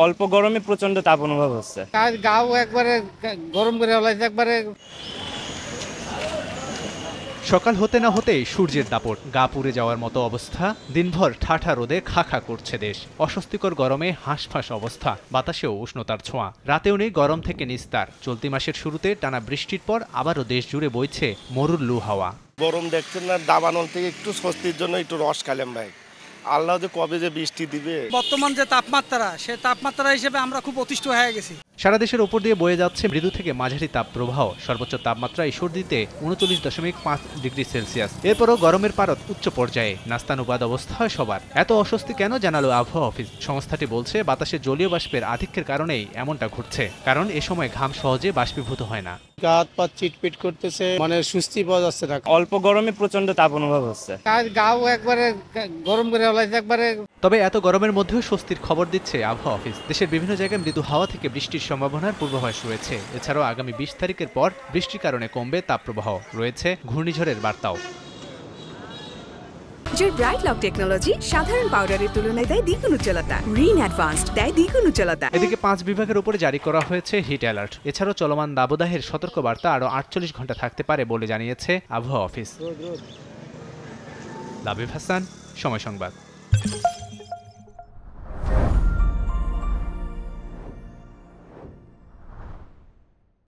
অল্প গরমে প্রচন্ড তাপ অনুভব হচ্ছে। গাও একবারে গরম করে ফেলাইছে একবারে। সকাল হতে না হতেই সূর্যের দাপট, গা পুড়ে যাওয়ার মতো অবস্থা। দিনভর ঠাঠা রোদে খা খা করছে দেশ। অস্বস্তিকর গরমে হাঁসফাঁস অবস্থা, বাতাসেও উষ্ণতার ছোঁয়া। রাতেও নেই গরম থেকে নিস্তার। চলতি মাসের শুরুতে টানা বৃষ্টির পর আবারও দেশ জুড়ে বইছে মরুর লু হাওয়া। গরম দেখছেন না, দাবানল থেকে একটু স্বস্তির জন্য একটু রস খাইলাম ভাই। আল্লাহ যে কবে যে বৃষ্টি দিবে। বর্তমান যে তাপমাত্রা, সে তাপমাত্রা হিসেবে আমরা খুব অতিষ্ঠ হয়ে গেছি। সারা দেশের ওপর দিয়ে বয়ে যাচ্ছে মৃদু থেকে মাঝারি তাপপ্রবাহ। সর্বোচ্চ তাপমাত্রা ঈশ্বরদীতে ৩৯.৫ ডিগ্রি সেলসিয়াস। এরপরও গরমের পারদ উচ্চ পর্যায়ে। নাস্তানুবাদ অবস্থা সবার। এত অস্বস্তি কেন জানালো আবহাওয়া অফিস। সংস্থাটি বলছে বাতাসে জলীয় বাষ্পের আধিক্যের কারণেই এমনটা ঘটছে। কারণ এ সময় ঘাম সহজে বাষ্পীভূত হয় না। গা হাত পা চিটপিট করতেছে, মানে সুস্থি পাওয়া যাচ্ছে না। অল্প গরমে প্রচন্ড তাপ অনুভব হচ্ছে। গাও একবারে গরম করে ফেলাইছে একবারে। তবে এত গরমের মধ্যেও স্বস্তির খবর দিচ্ছে আবহাওয়া অফিস। দেশের বিভিন্ন জায়গায় মৃদু হাওয়া থেকে বৃষ্টির সম্ভাবনার পূর্বাভাস রয়েছে। এছাড়াও আগামী ২০ তারিখের পর বৃষ্টির কারণে কমবে তাপপ্রবাহ। রয়েছে ঘূর্ণিঝড়ের বার্তাও। ব্রাইট লক টেকনোলজি সাধারণ পাউডারের তুলনায় দেয় দ্বিগুণ উজ্জ্বলতা। রিন অ্যাডভান্সড দেয় দ্বিগুণ উজ্জ্বলতা। এদিকে ৫ বিভাগের উপরে জারি করা হয়েছে হিট অ্যালার্ট। এছাড়াও চলমান দাবদাহের সতর্কবার্তা আরও ৪৮ ঘন্টা থাকতে পারে বলে জানিয়েছে আবহাওয়া অফিস। লাবিব হাসান, সময় সংবাদ।